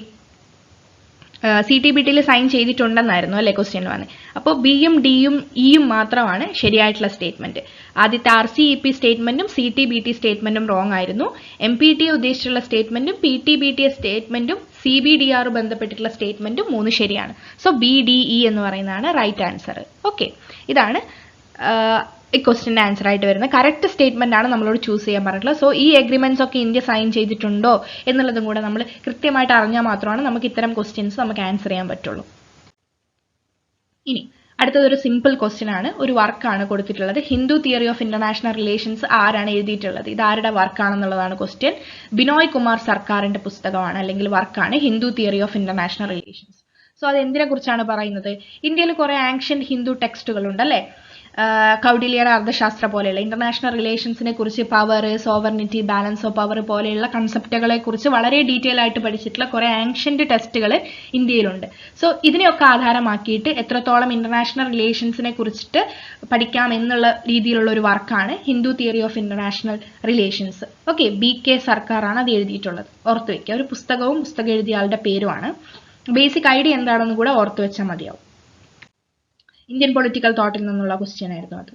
CTBT സൈൻ ചെയ്തിട്ടുണ്ടെന്നായിരുന്നു അല്ലെ ക്വസ്റ്റ്യനിൽ വന്നത്. അപ്പോൾ ബിയും ഡിയും ഇയും മാത്രമാണ് ശരിയായിട്ടുള്ള സ്റ്റേറ്റ്മെന്റ്. ആദ്യത്തെ RCEP സ്റ്റേറ്റ്മെന്റും CTBT സ്റ്റേറ്റ്മെന്റും റോങ് ആയിരുന്നു. MPTA ഉദ്ദേശിച്ചുള്ള സ്റ്റേറ്റ്മെന്റും PTBTA സ്റ്റേറ്റ്മെന്റും CBDR ബന്ധപ്പെട്ടിട്ടുള്ള സ്റ്റേറ്റ്മെന്റും 3 ശരിയാണ്. സോ BDE എന്ന് പറയുന്നതാണ് റൈറ്റ് ആൻസർ. ഓക്കെ, ഇതാണ് ഈ ക്വസ്റ്റിന്റെ ആൻസർ ആയിട്ട് വരുന്ന കറക്റ്റ് സ്റ്റേറ്റ്മെന്റ് ആണ് നമ്മളോട് ചൂസ് ചെയ്യാൻ പറഞ്ഞിട്ടുള്ളത്. സോ ഈ എഗ്രിമെന്റ്സ് ഒക്കെ ഇന്ത്യ സൈൻ ചെയ്തിട്ടുണ്ടോ എന്നുള്ളതും കൂടെ നമ്മൾ കൃത്യമായിട്ട് അറിഞ്ഞാൽ മാത്രമാണ് നമുക്ക് ഇത്തരം ക്വസ്റ്റ്യൻസ് നമുക്ക് ആൻസർ ചെയ്യാൻ പറ്റുള്ളൂ. ഇനി അടുത്തതൊരു സിമ്പിൾ ക്വസ്റ്റ്യൻ ആണ്. ഒരു വർക്കാണ് കൊടുത്തിട്ടുള്ളത്. Hindu theory of international relations ആരാണ് എഴുതിയിട്ടുള്ളത്? ഇത് ആരുടെ വർക്കാണെന്നുള്ളതാണ് ക്വസ്റ്റ്യൻ. ബിനോയ് കുമാർ സർക്കാരിന്റെ പുസ്തകമാണ് അല്ലെങ്കിൽ വർക്കാണ് Hindu theory of international relations. So അത് എന്തിനെ കുറിച്ചാണ് പറയുന്നത്? ഇന്ത്യയിൽ കുറെ ആൻഷ്യന്റ് ഹിന്ദു ടെക്സ്റ്റുകൾ ഉണ്ടല്ലേ, കൗടില്യയുടെ അർത്ഥശാസ്ത്ര പോലെയുള്ള ഇന്റർനാഷണൽ റിലേഷൻസിനെ കുറിച്ച്, power, sovereignty, balance of power പോലെയുള്ള കൺസെപ്റ്റുകളെ കുറിച്ച് വളരെ ഡീറ്റെയിൽ ആയിട്ട് പഠിച്ചിട്ടുള്ള കുറെ ആൻഷ്യന്റ് ടെസ്റ്റുകൾ ഇന്ത്യയിലുണ്ട്. സോ ഇതിനെയൊക്കെ ആധാരമാക്കിയിട്ട് എത്രത്തോളം ഇന്റർനാഷണൽ റിലേഷൻസിനെ കുറിച്ചിട്ട് പഠിക്കാം എന്നുള്ള രീതിയിലുള്ള ഒരു വർക്കാണ് Hindu theory of international relations. Okay, BK സർക്കാരാണ് അത് എഴുതിയിട്ടുള്ളത്. ഓർത്തു വെക്കുക, ഒരു പുസ്തകവും പുസ്തകം എഴുതിയ ആളുടെ പേരുമാണ്. ബേസിക് ഐഡിയ എന്താണെന്ന് കൂടെ ഓർത്തു വെച്ചാൽ മതിയാവും. ഇന്ത്യൻ പൊളിറ്റിക്കൽ തോട്ടിൽ നിന്നുള്ള ക്വസ്റ്റ്യൻ ആയിരുന്നു അത്.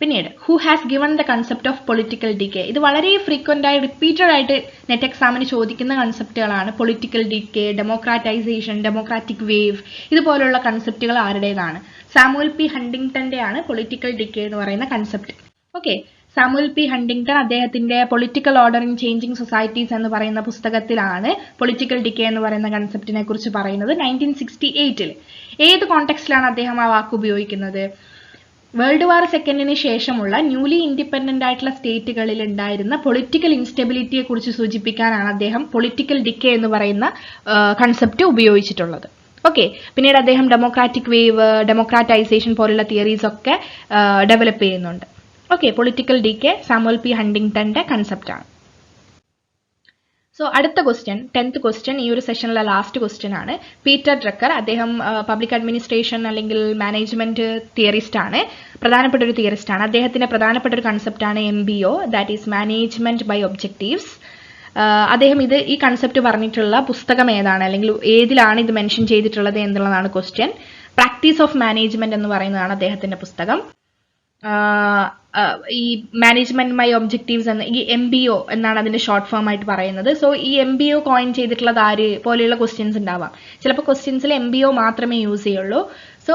പിന്നീട് who has given the concept of political decay? ഇത് വളരെ ഫ്രീക്വന്റ് ആയി റിപ്പീറ്റഡ് ആയിട്ട് നെറ്റ് എക്സാമിന് ചോദിക്കുന്ന കൺസെപ്റ്റുകളാണ്. Political decay, democratisation, democratic wave, ഇതുപോലുള്ള കൺസെപ്റ്റുകൾ ആരുടേതാണ്? Samuel P. ഹണ്ടിങ്ടന്റെ ആണ് പൊളിറ്റിക്കൽ ഡിക്കേ എന്ന് പറയുന്ന concept. Okay, Samuel P. Huntington അദ്ദേഹത്തിന്റെ political order in changing societies എന്ന് പറയുന്ന പുസ്തകത്തിലാണ് പൊളിറ്റിക്കൽ ഡിക്കേ എന്ന് പറയുന്ന കൺസെപ്റ്റിനെ കുറിച്ച് പറയുന്നത്. 1968 ഏത് കോണ്ടെക്സ്റ്റിലാണ് അദ്ദേഹം ആ വാക്ക് ഉപയോഗിക്കുന്നത്? വേൾഡ് വാർ സെക്കൻഡിന് ശേഷമുള്ള ന്യൂലി ഇൻഡിപെൻഡന്റ് ആയിട്ടുള്ള സ്റ്റേറ്റുകളിൽ ഉണ്ടായിരുന്ന പൊളിറ്റിക്കൽ ഇൻസ്റ്റെബിലിറ്റിയെ കുറിച്ച് സൂചിപ്പിക്കാനാണ് അദ്ദേഹം പൊളിറ്റിക്കൽ ഡിക്കേ എന്ന് പറയുന്ന കൺസെപ്റ്റ് ഉപയോഗിച്ചിട്ടുള്ളത്. ഓക്കെ, പിന്നീട് അദ്ദേഹം ഡെമോക്രാറ്റിക് വേവ്, ഡെമോക്രാറ്റൈസേഷൻ പോലുള്ള തിയറീസ് ഒക്കെ ഡെവലപ്പ് ചെയ്യുന്നുണ്ട്. Okay, political decay Samuel P. ഹണ്ടിങ്ടന്റെ കൺസെപ്റ്റ് ആണ്. സോ അടുത്ത ക്വസ്റ്റ്യൻ, 10th ക്വസ്റ്റ്യൻ, ഈ ഒരു സെഷനിലെ ലാസ്റ്റ് ക്വസ്റ്റ്യൻ ആണ്. പീറ്റർ ഡ്രക്കർ, അദ്ദേഹം പബ്ലിക് അഡ്മിനിസ്ട്രേഷൻ അല്ലെങ്കിൽ മാനേജ്മെന്റ് തിയറിസ്റ്റ് ആണ്, പ്രധാനപ്പെട്ട ഒരു തിയറിസ്റ്റ് ആണ്. അദ്ദേഹത്തിന്റെ പ്രധാനപ്പെട്ട ഒരു കൺസെപ്റ്റ് ആണ് MBO, that is management by objectives. അദ്ദേഹം ഈ കൺസെപ്റ്റ് പറഞ്ഞിട്ടുള്ള പുസ്തകം ഏതാണ് അല്ലെങ്കിൽ ഏതിലാണ് ഇത് മെൻഷൻ ചെയ്തിട്ടുള്ളത് എന്നുള്ളതാണ് ക്വസ്റ്റ്യൻ. പ്രാക്ടീസ് ഓഫ് മാനേജ്മെന്റ് എന്ന് പറയുന്നതാണ് അദ്ദേഹത്തിന്റെ പുസ്തകം. ഈ മാനേജ്മെന്റ് ബൈ ഒബ്ജക്റ്റീവ്സ് എന്ന ഈ MBO എന്നാണ് അതിന്റെ ഷോർട്ട് ഫോം ആയിട്ട് പറയുന്നത്. സോ ഈ MBO കോയിൻ ചെയ്തിട്ടുള്ളത് ആര് പോലെയുള്ള ക്വസ്റ്റ്യൻസ് ഉണ്ടാവാം. ചിലപ്പോൾ ക്വസ്റ്റ്യൻസിൽ MBO മാത്രമേ യൂസ് ചെയ്യുള്ളൂ. സോ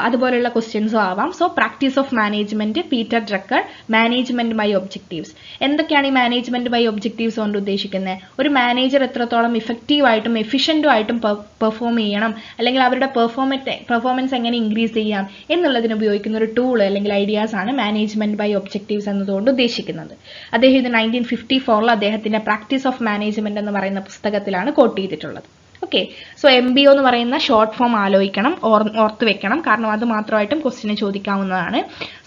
അതുപോലെയുള്ള ക്വസ്റ്റ്യൻസും ആവാം. So practice of management, Peter Drucker. Management by objectives, എന്തൊക്കെയാണ് ഈ മാനേജ്മെന്റ് ബൈ ഒബ്ജക്റ്റീവ്സ് കൊണ്ട് ഉദ്ദേശിക്കുന്നത്? ഒരു മാനേജർ എത്രത്തോളം ഇഫക്റ്റീവായിട്ടും എഫിഷ്യന്റും ആയിട്ടും പെർഫോം ചെയ്യണം, അല്ലെങ്കിൽ അവരുടെ പെർഫോമൻസ് എങ്ങനെ ഇൻക്രീസ് ചെയ്യാം എന്നുള്ളതിന് ഉപയോഗിക്കുന്ന ഒരു ടൂൾ അല്ലെങ്കിൽ ഐഡിയാസ് ആണ് മാനേജ്മെന്റ് ബൈ ഒബ്ജക്റ്റീവ്സ് എന്നതുകൊണ്ട് ഉദ്ദേശിക്കുന്നത്. അദ്ദേഹം ഇത് 1954 അദ്ദേഹത്തിന്റെ പ്രാക്ടീസ് ഓഫ് മാനേജ്മെന്റ് എന്ന് പറയുന്ന പുസ്തകത്തിലാണ് കോട്ട് ചെയ്തിട്ടുള്ളത്. ഓക്കെ, സോ MBO എന്ന് പറയുന്ന ഷോർട്ട് ഫോം ആലോചിക്കണം, ഓർത്ത് വെക്കണം, കാരണം അത് മാത്രമായിട്ടും ക്വസ്റ്റിന് ചോദിക്കാവുന്നതാണ്.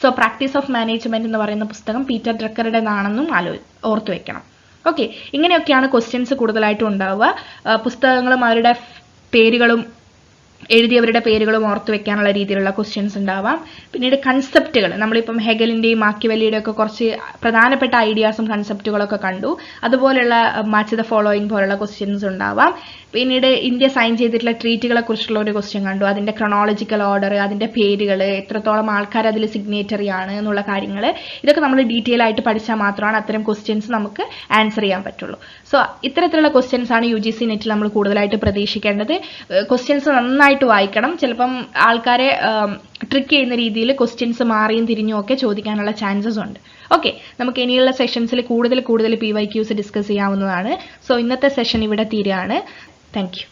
സോ പ്രാക്ടീസ് ഓഫ് മാനേജ്മെന്റ് എന്ന് പറയുന്ന പുസ്തകം പീറ്റർ ഡ്രക്കറുടേതാണെന്നും ഓർത്ത് വെക്കണം. ഓക്കെ, ഇങ്ങനെയൊക്കെയാണ് ക്വസ്റ്റ്യൻസ് കൂടുതലായിട്ടും ഉണ്ടാവുക. പുസ്തകങ്ങളും അവരുടെ പേരുകളും എഴുതിയവരുടെ പേരുകളും ഓർത്ത് വെക്കാനുള്ള രീതിയിലുള്ള ക്വസ്റ്റ്യൻസ് ഉണ്ടാവാം. പിന്നീട് കൺസെപ്റ്റുകൾ, നമ്മളിപ്പം ഹെഗലിന്റെയും മാക്കിവെല്ലിയുടെ ഒക്കെ കുറച്ച് പ്രധാനപ്പെട്ട ഐഡിയാസും കൺസെപ്റ്റുകളൊക്കെ കണ്ടു. അതുപോലുള്ള മാച്ച് ദ ഫോളോയിങ് പോലുള്ള ക്വസ്റ്റ്യൻസ് ഉണ്ടാവാം. പിന്നീട് ഇന്ത്യ സൈൻ ചെയ്തിട്ടുള്ള ട്രീറ്റുകളെ കുറിച്ചുള്ള ഒരു ക്വസ്റ്റ്യൻ കണ്ടു. അതിന്റെ ക്രോണോളജിക്കൽ ഓർഡർ, അതിന്റെ പേരുകൾ, എത്രത്തോളം ആൾക്കാർ അതിൽ സിഗ്നേറ്ററി ആണ് എന്നുള്ള കാര്യങ്ങൾ, ഇതൊക്കെ നമ്മൾ ഡീറ്റെയിൽ ആയിട്ട് പഠിച്ചാൽ മാത്രമാണ് അത്തരം ക്വസ്റ്റ്യൻസ് നമുക്ക് ആൻസർ ചെയ്യാൻ പറ്റുള്ളൂ. സോ ഇത്തരത്തിലുള്ള ക്വസ്റ്റ്യൻസ് ആണ് UGC നെറ്റിൽ നമ്മൾ കൂടുതലായിട്ട് പ്രതീക്ഷിക്കേണ്ടത്. ക്വസ്റ്റ്യൻസ് നന്നായിട്ട് വായിക്കണം. ചിലപ്പം ആൾക്കാരെ ട്രിക്ക് ചെയ്യുന്ന രീതിയിൽ ക്വസ്റ്റ്യൻസ് മാറിയും തിരിഞ്ഞും ഒക്കെ ചോദിക്കാനുള്ള ചാൻസസ് ഉണ്ട്. ഓക്കെ, നമുക്ക് ഇനിയുള്ള സെഷൻസിൽ കൂടുതൽ PYQs ഡിസ്കസ് ചെയ്യാവുന്നതാണ്. സോ ഇന്നത്തെ സെഷൻ ഇവിടെ തീരുകയാണ്. Thank you.